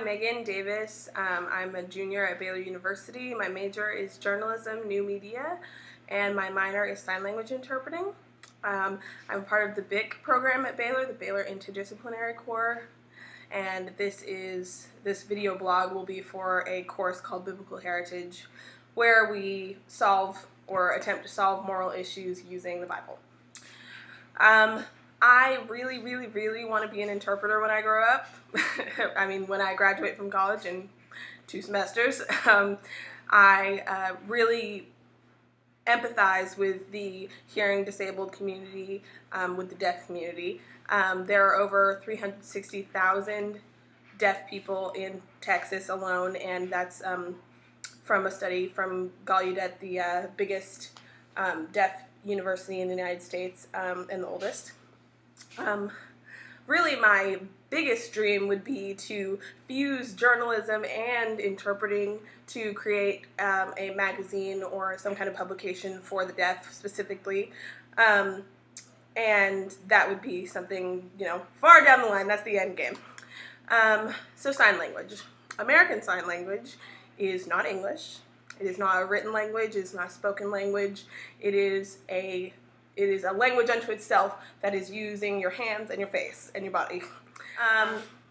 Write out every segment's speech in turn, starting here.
Megan Davis. I'm a junior at Baylor University. My major is journalism, new media, and my minor is sign language interpreting. I'm part of the BIC program at Baylor, the Baylor Interdisciplinary Core, and this video blog will be for a course called Biblical Heritage, where we solve or attempt to solve moral issues using the Bible. I really want to be an interpreter when I grow up. I mean, when I graduate from college in 2 semesters. I really empathize with the hearing disabled community, with the deaf community. There are over 360,000 deaf people in Texas alone, and that's from a study from Gallaudet, the biggest deaf university in the United States, and the oldest. Really, my biggest dream would be to fuse journalism and interpreting to create a magazine or some kind of publication for the deaf specifically. And that would be something, far down the line. That's the end game. So sign language. American Sign Language is not English. It is not a written language. It is not a spoken language. It is a language unto itself that is using your hands and your face and your body.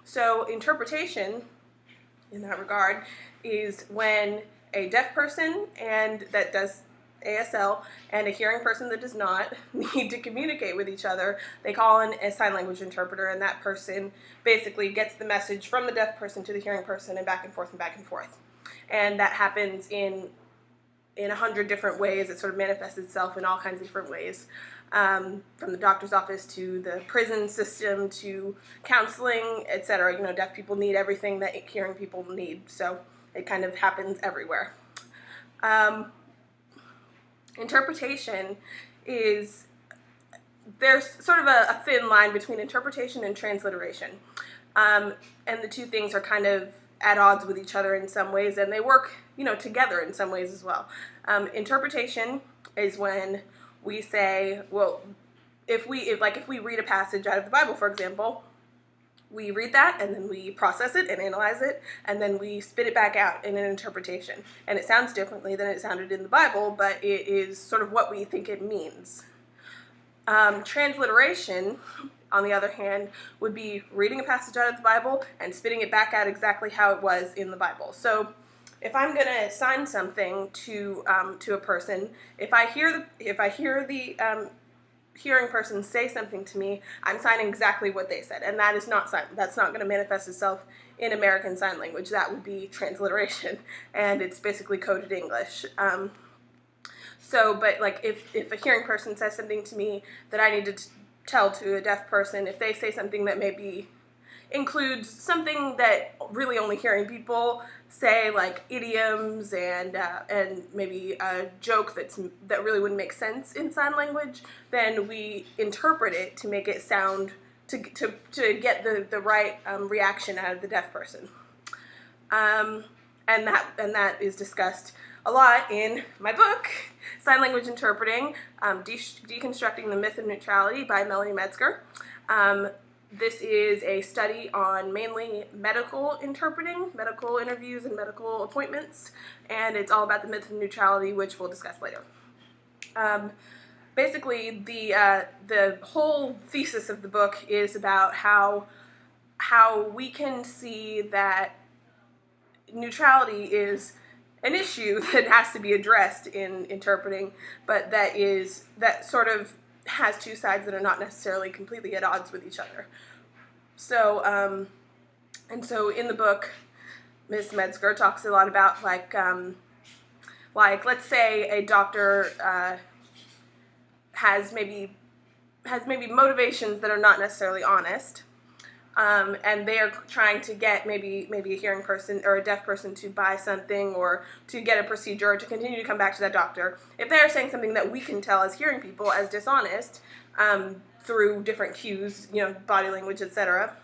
So interpretation, in that regard, is when a deaf person that does ASL and a hearing person that does not need to communicate with each other. They call in a sign language interpreter, and that person basically gets the message from the deaf person to the hearing person and back and forth and back and forth. And that happens in 100 different ways. It sort of manifests itself in all kinds of different ways, from the doctor's office to the prison system to counseling, etc. Deaf people need everything that hearing people need, so it kind of happens everywhere. Interpretation is, there's sort of a thin line between interpretation and transliteration, and the two things are kind of at odds with each other in some ways, and they work, together in some ways as well. Interpretation is when we say, well, if we read a passage out of the Bible, for example, we read that and then we process it and analyze it, and then we spit it back out in an interpretation. And it sounds differently than it sounded in the Bible, but it is sort of what we think it means. Transliteration, on the other hand, would be reading a passage out of the Bible and spitting it back out exactly how it was in the Bible. So if I'm going to sign something to a person, if I hear the hearing person say something to me, I'm signing exactly what they said, and that's not going to manifest itself in American Sign Language. That would be transliteration, and it's basically coded English. But like if a hearing person says something to me that I need to tell to a deaf person, if they say something that maybe includes something that really only hearing people say, like idioms and maybe a joke that really wouldn't make sense in sign language, then we interpret it to make it sound to get the right reaction out of the deaf person, and that is discussed a lot in my book, Sign Language Interpreting, Deconstructing the Myth of Neutrality by Melanie Metzger. This is a study on mainly medical interpreting, medical interviews and medical appointments, and it's all about the myth of neutrality, which we'll discuss later. Basically, the whole thesis of the book is about how we can see that neutrality is an issue that has to be addressed in interpreting, but that sort of has two sides that are not necessarily completely at odds with each other. So, so in the book, Ms. Metzger talks a lot about like let's say a doctor has maybe motivations that are not necessarily honest, and they are trying to get maybe a hearing person or a deaf person to buy something or to get a procedure or to continue to come back to that doctor. If they are saying something that we can tell as hearing people as dishonest, through different cues, body language, etc.,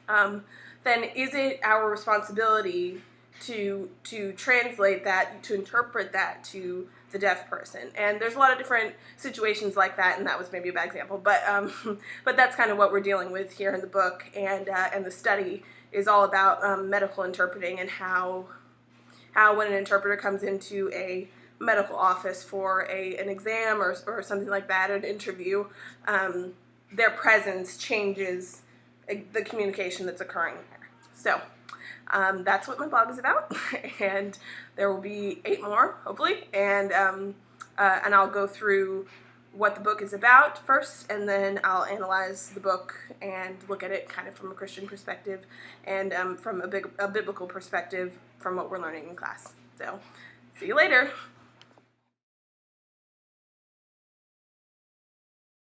then is it our responsibility to translate that, to interpret that to the deaf person? And there's a lot of different situations like that, and that was maybe a bad example, but that's kind of what we're dealing with here in the book, and the study is all about medical interpreting, and how when an interpreter comes into a medical office for an exam or something like that, an interview, their presence changes the communication that's occurring there. So that's what my blog is about, and there will be 8 more, hopefully, and I'll go through what the book is about first, and then I'll analyze the book and look at it kind of from a Christian perspective and from a biblical perspective from what we're learning in class. So, see you later.